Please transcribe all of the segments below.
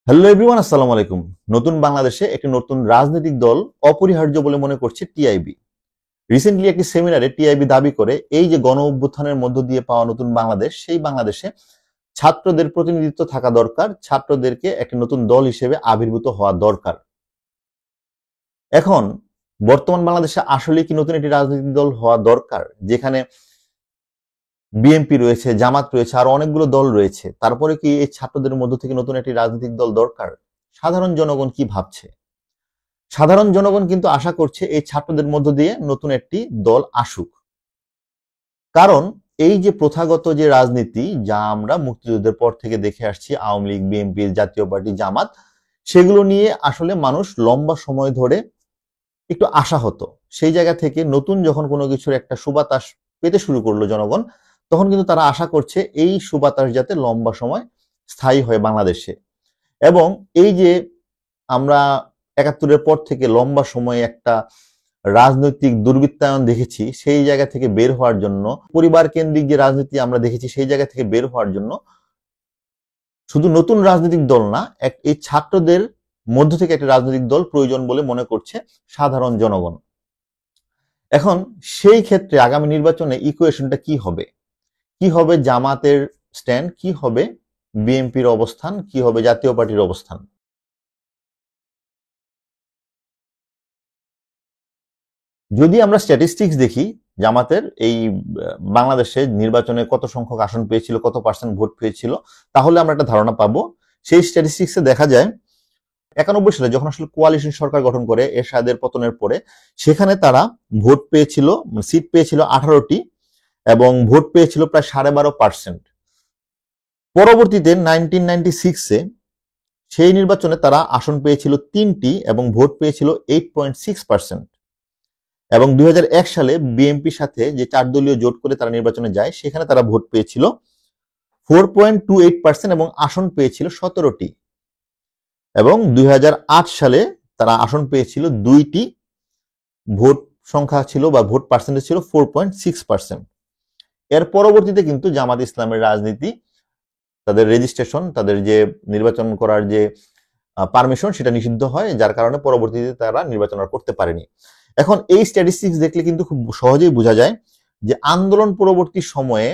Hello everyone, আসসালামু আলাইকুম। নতুন বাংলাদেশে একটি নতুন রাজনৈতিক দল অপরিহার্য বলে মনে করছে টিআইবি। রিসেন্টলি একটি সেমিনারে টিআইবি দাবি করে এই যে গণ অভ্যুত্থানের মধ্য দিয়ে পাওয়া নতুন বাংলাদেশ, সেই বাংলাদেশে ছাত্রদের প্রতিনিধিত্ব থাকা দরকার, ছাত্রদেরকে একটি নতুন দল হিসেবে আবির্ভূত হওয়া দরকার। এখন বর্তমান বাংলাদেশে আসলে কি নতুন একটি রাজনৈতিক দল হওয়া দরকার, যেখানে বিএনপি রয়েছে, জামাত রয়েছে, আর অনেকগুলো দল রয়েছে? তারপরে কি এই ছাত্রদের মধ্য থেকে নতুন একটি রাজনৈতিক দল দরকার? সাধারণ জনগণ কি ভাবছে? সাধারণ জনগণ কিন্তু আশা করছে এই ছাত্রদের মধ্য দিয়ে নতুন একটি দল আসুক। কারণ এই যে প্রথাগত যে রাজনীতি, যা আমরা মুক্তিযুদ্ধের পর থেকে দেখে আসছি, আওয়ামী লীগ, বিএনপি, জাতীয় পার্টি, জামাত, সেগুলো নিয়ে আসলে মানুষ লম্বা সময় ধরে একটু আশাহত। সেই জায়গা থেকে নতুন যখন কোনো কিছুর একটা সুবাতাস পেতে শুরু করলো জনগণ, তখন কিন্তু তারা আশা করছে এই সুবাতাস যাতে লম্বা সময় স্থায়ী হয় বাংলাদেশে। এবং এই যে আমরা ৭১-এর পর থেকে লম্বা সময় একটা রাজনৈতিক দুর্বৃত্তায়ন দেখেছি, সেই জায়গা থেকে বের হওয়ার জন্য, পরিবার কেন্দ্রিক যে রাজনীতি আমরা দেখেছি, সেই জায়গা থেকে বের হওয়ার জন্য শুধু নতুন রাজনৈতিক দল না, এই ছাত্রদের মধ্য থেকে একটা রাজনৈতিক দল প্রয়োজন বলে মনে করছে সাধারণ জনগণ। এখন সেই ক্ষেত্রে আগামী নির্বাচনে ইকুয়েশনটা কি হবে? কি হবে জামাতের স্ট্যান্ড, কি হবে বিএনপির অবস্থান, কি হবে জাতীয় পার্টির অবস্থান? যদি আমরা স্ট্যাটিস্টিক্স দেখি, জামাতের এই বাংলাদেশে নির্বাচনে কত সংখ্যক আসন পেয়েছিল, কত পার্সেন্ট ভোট পেয়েছিল, তাহলে আমরা একটা ধারণা পাবো। সেই স্ট্যাটিস্টিক্সে দেখা যায় ৯১ সালে যখন আসলে কোয়ালিশন সরকার গঠন করে এরশাদের পতনের পরে, সেখানে তারা ভোট পেয়েছিল, সিট পেয়েছিল ১৮টি এবং ভোট পেয়েছিল প্রায় ১২.৫%। পরবর্তীতে 1996-এ সেই নির্বাচনে তারা আসন পেয়েছিল ৩টি এবং ভোট পেয়েছিল 8.6%। এবং ২০০১ সালে বিএনপির সাথে যে ৪ দলীয় জোট করে তারা নির্বাচনে যায়, সেখানে তারা ভোট পেয়েছিল 4.28% এবং আসন পেয়েছিল ১৭টি। এবং ২০০৮ সালে তারা আসন পেয়েছিল ২টি, ভোট সংখ্যা ছিল বা ভোট পার্সেন্টেজ ছিল 4.6%। এর পরবর্তীতে কিন্তু জামাত ইসলামের রাজনীতি, তাদের রেজিস্ট্রেশন, তাদের যে নির্বাচন করার যে পারমিশন, সেটা নিষিদ্ধ হয়, যার কারণে পরবর্তীতে তারা নির্বাচন আর করতে পারেনি। এখন এই স্ট্যাটিস্টিক্স দেখলে কিন্তু খুব সহজেই বোঝা যায় যে আন্দোলন পরবর্তী সময়ে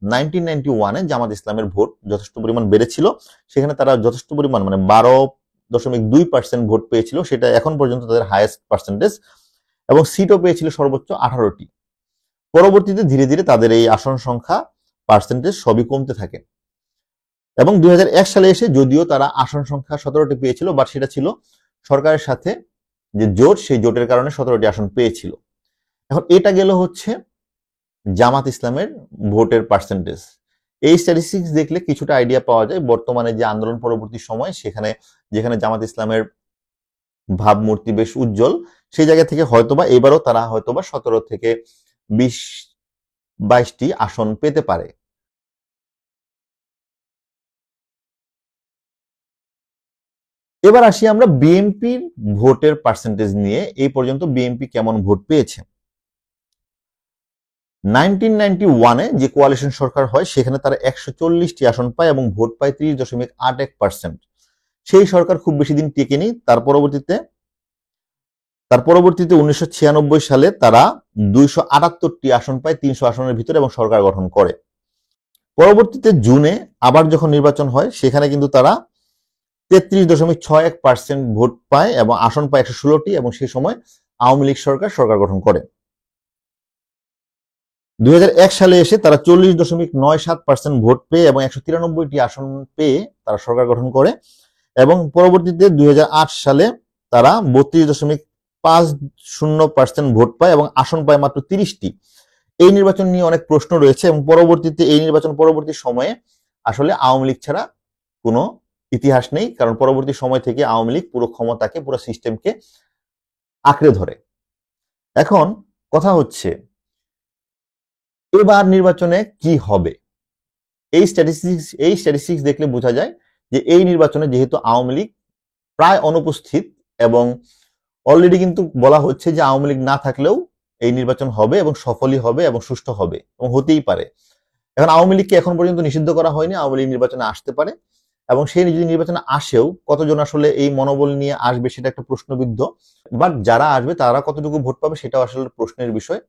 1991-এ জামাত ইসলামের ভোট যথেষ্ট পরিমাণ বেড়েছিল। সেখানে তারা যথেষ্ট পরিমাণ, মানে 12.2% ভোট পেয়েছিল, সেটা এখন পর্যন্ত তাদের হাইয়েস্ট পার্সেন্টেজ, এবং সিটও পেয়েছিল সর্বোচ্চ 18টি। পরবর্তীতে ধীরে ধীরে তাদের এই আসন সংখ্যা, পার্সেন্টেজ সবই কমতে থাকে। এবং ২০০১ সালে এসে যদিও তারা আসন সংখ্যা 17টি পেয়েছিল, বাট সেটা ছিল সরকারের সাথে যে জোট, সেই জোটের কারণে 17টি আসন পেয়েছিল। এখন এটা গেল হচ্ছে জামাত ইসলামের ভোটের পার্সেন্টেজ। এই স্ট্যাটিস্টিক্স দেখলে কিছুটা আইডিয়া পাওয়া যায় বর্তমানে যে আন্দোলন পরবর্তী সময়, সেখানে যেখানে জামাত ইসলামের ভাবমূর্তি বেশ উজ্জ্বল, সেই জায়গা থেকে হয়তোবা এবারও তারা হয়তোবা 17 থেকে 20-22টি আসন পেতে পারে। এবার আসি আমরা বিএনপির ভোটের পার্সেন্টেজ নিয়ে। এই পর্যন্ত বিএনপি কেমন ভোট পেয়েছে? 1991-এ যে কোয়ালিশন সরকার হয়, সেখানে তারা 140টি আসন পায় এবং ভোট পায় 30.81%। সেই সরকার খুব বেশি দিন টিকেনি। তার পরবর্তীতে 1996 সালে তারা 278টি আসন পায় 300 আসনের ভিতরে এবং সরকার গঠন করে। পরবর্তীতে জুনে আবার যখন নির্বাচন হয়, সেখানে কিন্তু তারা 33.61% ভোট পায় এবং আসন পায় 116টি, এবং সেই সময় আওয়ামী লীগ সরকার গঠন করে। ২০০১ সালে এসে তারা 40.97% ভোট পেয়ে এবং 193টি আসন পেয়ে তারা সরকার গঠন করে। এবং পরবর্তীতে ২০০৮ সালে তারা 32.50% ভোট পায় এবং আসন পায় মাত্র 30টি। এই নির্বাচন নিয়ে অনেক প্রশ্ন রয়েছে এবং পরবর্তীতে এই নির্বাচন পরবর্তী সময়ে আসলে আওয়ামী লীগ ছাড়া কোনো ইতিহাস নেই, কারণ পরবর্তী সময় থেকে আওয়ামী লীগ পুরো ক্ষমতাকে, পুরো সিস্টেমকে আঁকড়ে ধরে। এখন কথা হচ্ছে এবার নির্বাচনে কি হবে? এই স্ট্যাটিস্টিক্স দেখলে বোঝা যায় যে এই নির্বাচনে যেহেতু আওয়ামী লীগ প্রায় অনুপস্থিত, এবং অলরেডি কিন্তু বলা হচ্ছে যে আওয়ামী লীগ না থাকলেও এই নির্বাচন হবে এবং সফলই হবে এবং সুষ্ঠু হবে এবং হতেই পারে। এখন আওয়ামী লীগকে এখন পর্যন্ত নিষিদ্ধ করা হয়নি, আওয়ামী লীগ নির্বাচনে আসতে পারে। এবং সেই যদি নির্বাচনে আসেও কতজন আসলে এই মনোবল নিয়ে আসবে সেটা একটা প্রশ্নবিদ্ধ। বাট যারা আসবে তারা কতটুকু ভোট পাবে সেটাও আসলে প্রশ্নের বিষয়।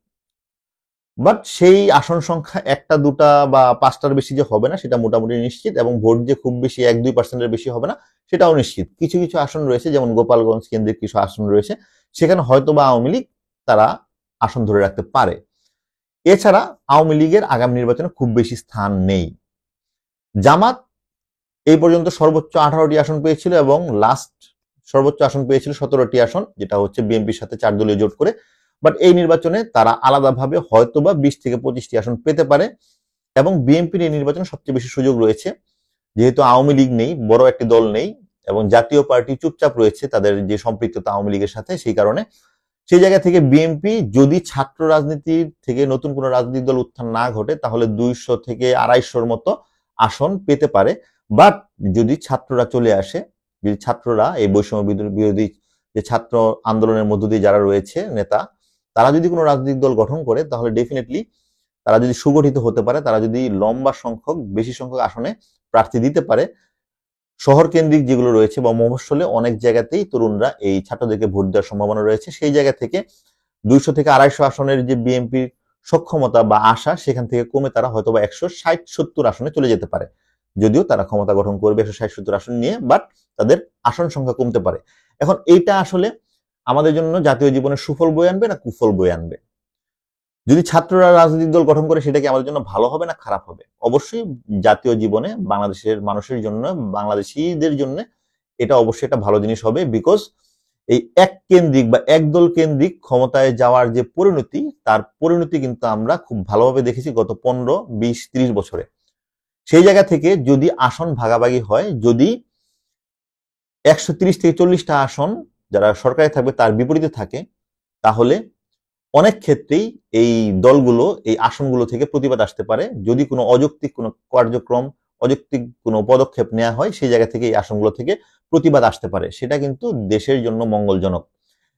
বাট সেই আসন সংখ্যা একটা দুটা বা পাঁচটার বেশি যে হবে না সেটা মোটামুটি নিশ্চিত, এবং ভোট যে খুব বেশি 1-2% বেশি হবে না সেটাও নিশ্চিত। কিছু কিছু আসন রয়েছে, যেমন গোপালগঞ্জ কেন্দ্রিক কিছু আসন রয়েছে, সেখানে হয়তো বা আওয়ামী লীগ তারা আসন ধরে রাখতে পারে। এছাড়া আওয়ামী লীগের আগামী নির্বাচনে খুব বেশি স্থান নেই। জামাত এই পর্যন্ত সর্বোচ্চ 18টি আসন পেয়েছিল এবং লাস্ট সর্বোচ্চ আসন পেয়েছিল 17টি আসন, যেটা হচ্ছে বিএনপির সাথে 4 দলীয় জোট করে। বাট এই নির্বাচনে তারা আলাদাভাবে হয়তোবা 20 থেকে 25টি আসন পেতে পারে, এবং বিএনপির এই নির্বাচনে সবচেয়ে বেশি সুযোগ রয়েছে, যেহেতু আওয়ামী লীগ নেই, বড় একটি দল নেই, এবং জাতীয় পার্টি চুপচাপ রয়েছে তাদের যে সম্পৃক্ততা আওয়ামী লীগের সাথে, সেই কারণে সেই জায়গা থেকে বিএনপি যদি ছাত্র রাজনীতি থেকে নতুন কোনো রাজনৈতিক দল উত্থান না ঘটে তাহলে 200 থেকে 250-র মতো আসন পেতে পারে। বাট যদি ছাত্ররা চলে আসে, যদি ছাত্ররা এই বৈষম্য বিরোধী যে ছাত্র আন্দোলনের মধ্য দিয়ে যারা রয়েছে নেতা, তারা যদি কোনো রাজনৈতিক দল গঠন করে তাহলে ডেফিনেটলি তারা যদি সুগঠিত হতে পারে, তারা যদি লম্বা সংখ্যক বেশি সংখ্যক আসনে প্রার্থী দিতে পারে, শহর কেন্দ্রিক যেগুলো রয়েছে বা মফস্বলে অনেক জায়গাতেই তরুণরা এই ছাত্রদেরকে ভোট দেওয়ার সম্ভাবনা রয়েছে, সেই জায়গা থেকে 200 থেকে 250 আসনের যে বিএনপির সক্ষমতা বা আশা, সেখান থেকে কমে তারা হয়তো বা 160-70 আসনে চলে যেতে পারে, যদিও তারা ক্ষমতা গঠন করবে 160-70 আসন নিয়ে, বাট তাদের আসন সংখ্যা কমতে পারে। এখন এইটা আসলে আমাদের জন্য জাতীয় জীবনে সুফল বয়ে আনবে না কুফল বয়ে আনবে? যদি ছাত্ররা রাজনৈতিক দল গঠন করে সেটা কি আমাদের জন্য ভালো হবে না খারাপ হবে? অবশ্যই জাতীয় জীবনে বাংলাদেশের মানুষের জন্য, বাংলাদেশিদের জন্য এটা অবশ্যই একটা ভালো জিনিস হবে। বিকজ এই এক কেন্দ্রিক বা একদল কেন্দ্রিক ক্ষমতায় যাওয়ার যে পরিণতি, তার পরিণতি কিন্তু আমরা খুব ভালোভাবে দেখেছি গত 15, 20, 30 বছরে। সেই জায়গা থেকে যদি আসন ভাগাভাগি হয়, যদি 130 থেকে 40টা আসন যারা সরকারে থাকবে তার বিপরীতে থাকে, তাহলে অনেক ক্ষেত্রেই এই দলগুলো এই আসনগুলো থেকে প্রতিবাদ আসতে পারে। যদি কোনো অযৌক্তিক কোনো কার্যক্রম, অযৌক্তিক কোনো পদক্ষেপ নেওয়া হয়, সেই জায়গা থেকে এই আসনগুলো থেকে প্রতিবাদ আসতে পারে। সেটা কিন্তু দেশের জন্য মঙ্গলজনক,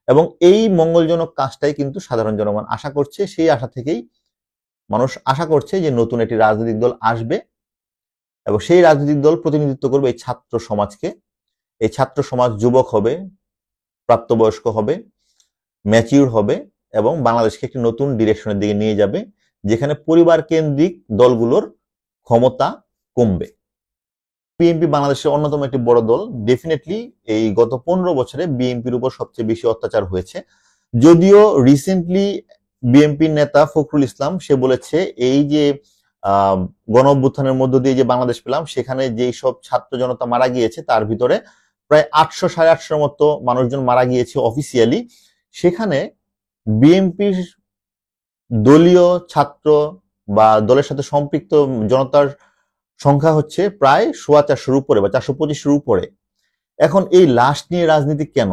এবং এই মঙ্গলজনক কাজটাই কিন্তু সাধারণ জনগণ আশা করছে। সেই আশা থেকেই মানুষ আশা করছে যে নতুন একটি রাজনৈতিক দল আসবে, এবং সেই রাজনৈতিক দল প্রতিনিধিত্ব করবে এই ছাত্র সমাজকে। এই ছাত্র সমাজ যুবক হবে, প্রাপ্তবয়স্ক হবে, ম্যাচিউর হবে, এবং বাংলাদেশকে একটি নতুন ডিরেকশনের দিকে নিয়ে যাবে, যেখানে পরিবার কেন্দ্রিক দলগুলোর ক্ষমতা কমবে। বিএনপি বাংলাদেশের অন্যতম একটি বড় দল। ডেফিনেটলি এই গত 15 বছরে বিএনপির উপর সবচেয়ে বেশি অত্যাচার হয়েছে। যদিও রিসেন্টলি বিএনপির নেতা ফখরুল ইসলাম সে বলেছে এই যে গণ অভ্যুত্থানের মধ্য দিয়ে যে বাংলাদেশ পেলাম, সেখানে যেই সব ছাত্র জনতা মারা গিয়েছে তার ভিতরে প্রায় 800-850 মতো মানুষজন মারা গিয়েছে অফিসিয়ালি। সেখানে বিএনপির দলীয় ছাত্র বা দলের সাথে সম্পৃক্ত জনতার সংখ্যা হচ্ছে প্রায় 450-র উপরে বা 425-র উপরে। এখন এই লাশ নিয়ে রাজনীতি কেন?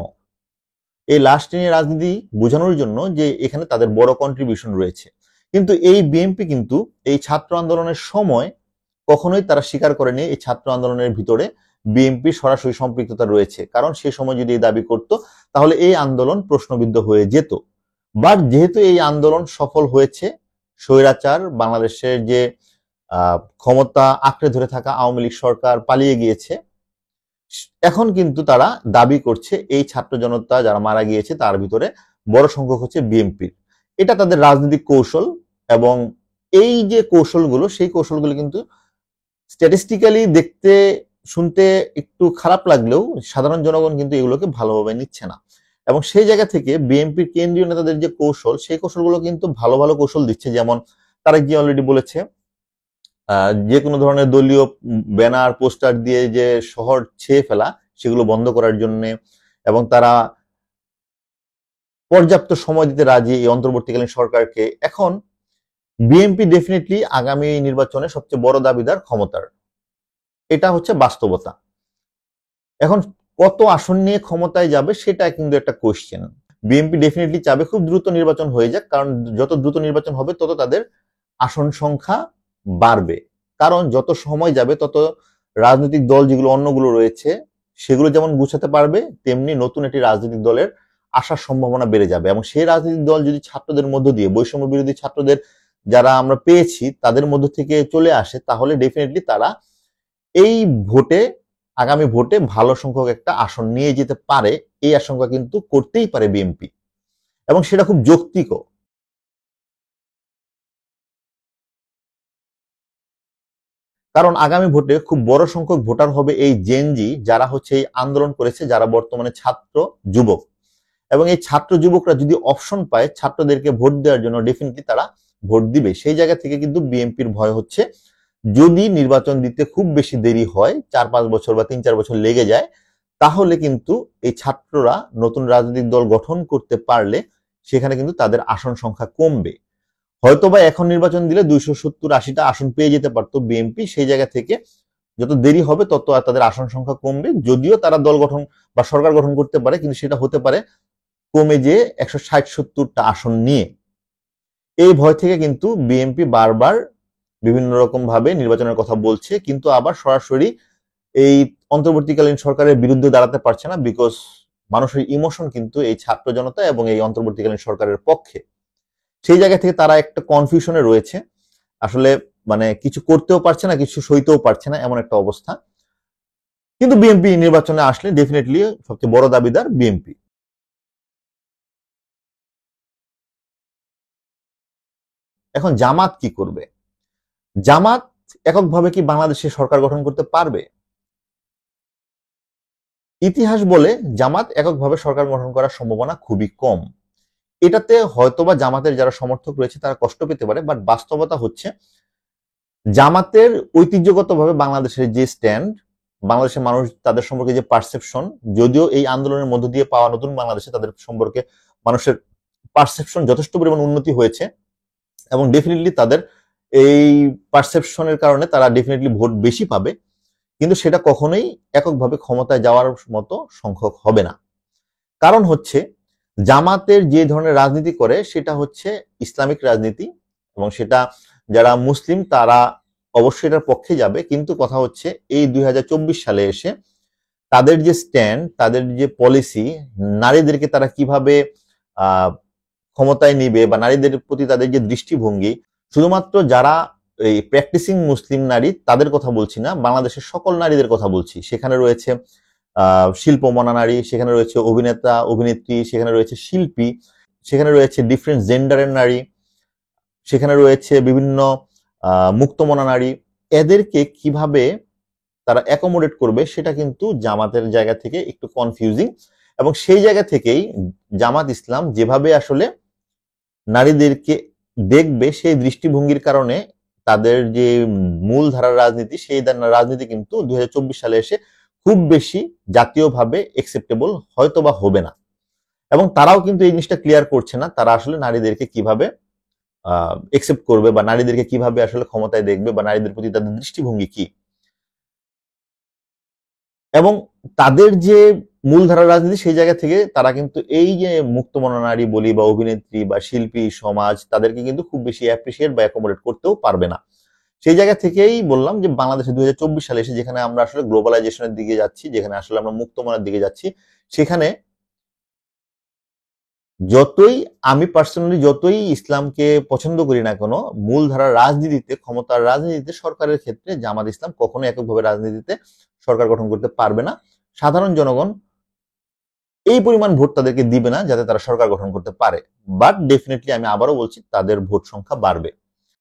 এই লাশ নিয়ে রাজনীতি বোঝানোর জন্য যে এখানে তাদের বড় কন্ট্রিবিউশন রয়েছে। কিন্তু এই বিএনপি কিন্তু এই ছাত্র আন্দোলনের সময় কখনোই তারা স্বীকার করেনি এই ছাত্র আন্দোলনের ভিতরে বিএনপির সরাসরি সম্পৃক্ততা রয়েছে, কারণ সে সময় যদি এই দাবি করত তাহলে এই আন্দোলন প্রশ্নবিদ্ধ হয়ে যেত। বাট যেহেতু এই আন্দোলন সফল হয়েছে, স্বৈরাচার বাংলাদেশের যে ক্ষমতা আঁকড়ে ধরে থাকা আওয়ামী লীগ সরকার পালিয়ে গিয়েছে, এখন কিন্তু তারা দাবি করছে এই ছাত্র জনতা যারা মারা গিয়েছে তার ভিতরে বড় সংখ্যক হচ্ছে বিএনপির। এটা তাদের রাজনৈতিক কৌশল, এবং এই যে কৌশলগুলো, সেই কৌশলগুলো কিন্তু স্ট্যাটিস্টিক্যালি দেখতে শুনতে একটু খারাপ লাগলেও সাধারণ জনগণ কিন্তু এগুলোকে ভালোভাবে নিচ্ছে না। এবং সেই জায়গা থেকে বিএনপির কেন্দ্রীয় নেতাদের যে কৌশল, সেই কৌশলগুলো কিন্তু ভালো ভালো কৌশল দিচ্ছে। যেমন তারেক জি অলরেডি বলেছে যে কোনো ধরনের দলীয় ব্যানার পোস্টার দিয়ে যে শহর ছেয়ে ফেলা, সেগুলো বন্ধ করার জন্য, এবং তারা পর্যাপ্ত সময় দিতে রাজি এই অন্তর্বর্তীকালীন সরকারকে। এখন বিএনপি ডেফিনেটলি আগামী নির্বাচনে সবচেয়ে বড় দাবিদার ক্ষমতার, এটা হচ্ছে বাস্তবতা। এখন কত আসন নিয়ে ক্ষমতায় যাবে সেটা কিন্তু একটা কোয়েশ্চেন। বিএনপি ডেফিনেটলি চাবে খুব দ্রুত নির্বাচন হয়ে যাক, কারণ যত দ্রুত নির্বাচন হবে তত তাদের আসন সংখ্যা বাড়বে। কারণ যত সময় যাবে তত রাজনৈতিক দল যেগুলো অন্যগুলো রয়েছে সেগুলো যেমন গুছাতে পারবে, তেমনি নতুন একটি রাজনৈতিক দলের আসার সম্ভাবনা বেড়ে যাবে। এবং সেই রাজনৈতিক দল যদি ছাত্রদের মধ্য দিয়ে, বৈষম্য বিরোধী ছাত্রদের যারা আমরা পেয়েছি তাদের মধ্য থেকে চলে আসে, তাহলে ডেফিনেটলি তারা এই ভোটে আগামী ভোটে ভালো সংখ্যক একটা আসন নিয়ে যেতে পারে, এই আশঙ্কা কিন্তু করতেই পারে বিএনপি, এবং সেটা খুব যৌক্তিকও। কারণ আগামী ভোটে খুব বড় সংখ্যক ভোটার হবে এই জেনজি, যারা হচ্ছে এই আন্দোলন করেছে, যারা বর্তমানে ছাত্র যুবক, এবং এই ছাত্র যুবকরা যদি অপশন পায় ছাত্রদেরকে ভোট দেওয়ার জন্য, ডেফিনেটলি তারা ভোট দিবে। সেই জায়গা থেকে কিন্তু বিএনপির ভয় হচ্ছে যদি নির্বাচন দিতে খুব বেশি দেরি হয়, 4-5 বছর বা 3-4 বছর লেগে যায়, তাহলে কিন্তু এই ছাত্ররা নতুন রাজনৈতিক দল গঠন করতে পারলে সেখানে কিন্তু তাদের আসন সংখ্যা কমবে। হয়তোবা এখন নির্বাচন দিলে 270-80টা আসন পেয়ে যেতে পারতো বিএনপি, সেই জায়গা থেকে যত দেরি হবে তত তাদের আসন সংখ্যা কমবে। যদিও তারা দল গঠন বা সরকার গঠন করতে পারে, কিন্তু সেটা হতে পারে কমে যে 160-70টা আসন নিয়ে। এই ভয় থেকে কিন্তু বিএনপি বারবার বিভিন্ন রকম ভাবে নির্বাচনের কথা বলছে, কিন্তু আবার সরাসরি এই অন্তর্বর্তীকালীন সরকারের বিরুদ্ধে দাঁড়াতে পারছে না, বিকজ মানুষের ইমোশন কিন্তু এই ছাত্র জনতা এবং এই অন্তর্বর্তীকালীন সরকারের পক্ষে। সেই জায়গা থেকে তারা একটা কনফিউশনে রয়েছে, আসলে মানে কিছু করতেও পারছে না, কিছু সইতেও পারছে না, এমন একটা অবস্থা। কিন্তু বিএনপি নির্বাচনে আসলে ডেফিনেটলি সবচেয়ে বড় দাবিদার বিএনপি। এখন জামাত কি করবে? জামাত এককভাবে কি বাংলাদেশে সরকার গঠন করতে পারবে? ইতিহাস বলে জামাত এককভাবে সরকার গঠন করার সম্ভাবনা খুবই কম। এটাতে হয়তোবা জামাতের যারা সমর্থক রয়েছে তারা কষ্ট পেতে পারে, বাট বাস্তবতা হচ্ছে জামাতের ঐতিহ্যগতভাবে বাংলাদেশের যে স্ট্যান্ড, বাংলাদেশের মানুষ তাদের সম্পর্কে যে পারসেপশন, যদিও এই আন্দোলনের মধ্য দিয়ে পাওয়া নতুন বাংলাদেশে তাদের সম্পর্কে মানুষের পারসেপশন যথেষ্ট পরিমাণ উন্নতি হয়েছে, এবং ডেফিনেটলি তাদের এই পারসেপশনের কারণে তারা ডেফিনেটলি ভোট বেশি পাবে, কিন্তু সেটা কখনোই এককভাবে ক্ষমতায় যাওয়ার মতো সংখ্যক হবে না। কারণ হচ্ছে জামাতের যে ধরনের রাজনীতি করে সেটা হচ্ছে ইসলামিক রাজনীতি, এবং সেটা যারা মুসলিম তারা অবশ্যই এটার পক্ষে যাবে, কিন্তু কথা হচ্ছে এই 2024 সালে এসে তাদের যে স্ট্যান্ড, তাদের যে পলিসি, নারীদেরকে তারা কিভাবে ক্ষমতায় নিবে বা নারীদের প্রতি তাদের যে দৃষ্টিভঙ্গি, শুধুমাত্র যারা এই প্র্যাকটিসিং মুসলিম নারী তাদের কথা বলছি না, বাংলাদেশের সকল নারীদের কথা বলছি। সেখানে রয়েছে শিল্পমনা নারী, সেখানে রয়েছে অভিনেতা অভিনেত্রী, সেখানে রয়েছে শিল্পী, সেখানে রয়েছে ডিফারেন্ট জেন্ডারের নারী, সেখানে রয়েছে বিভিন্ন মুক্তমনা নারী। এদেরকে কিভাবে তারা অ্যাকোমোডেট করবে সেটা কিন্তু জামাতের জায়গা থেকে একটু কনফিউজিং, এবং সেই জায়গা থেকেই জামাত ইসলাম যেভাবে আসলে নারীদেরকে দেখবে সেই দৃষ্টিভঙ্গির কারণে তাদের যে মূল ধারার রাজনীতি, সেই রাজনীতি কিন্তু 2024 সালে এসে খুব বেশি জাতীয়ভাবে একসেপ্টেবল হয়তো বা হবে না। এবং তারাও কিন্তু এই জিনিসটা ক্লিয়ার করছে না, তারা আসলে নারীদেরকে কিভাবে একসেপ্ট করবে বা নারীদেরকে কিভাবে আসলে ক্ষমতায় দেখবে বা নারীদের প্রতি তাদের দৃষ্টিভঙ্গি কি। এবং তাদের যে মূলধারার রাজনীতি সেই জায়গা থেকে তারা কিন্তু এই যে মুক্তমনা নারী বলি বা অভিনেত্রী বা শিল্পী সমাজ, তাদেরকে কিন্তু খুব বেশি অ্যাপ্রিসিয়েট বা অ্যাকোমোডেট করতেও পারবে না। সেই জায়গা থেকেই বললাম যে বাংলাদেশে 2024 সালে এসে যেখানে আমরা আসলে গ্লোবালাইজেশনের দিকে যাচ্ছি, যেখানে আসলে আমরা মুক্তমনার দিকে যাচ্ছি, সেখানে যতই আমি পার্সোনালি যতই ইসলামকে পছন্দ করি না কেন, মূলধারার রাজনীতিতে, ক্ষমতার রাজনীতিতে, সরকারের ক্ষেত্রে জামাত ইসলাম কখনো এককভাবে রাজনীতিতে সরকার গঠন করতে পারবে না। সাধারণ জনগণ এই পরিমাণ ভোট তাদেরকে দিবে না যাতে তারা সরকার গঠন করতে পারে, বাট ডেফিনেটলি আমি আবারও বলছি তাদের ভোট সংখ্যা বাড়বে।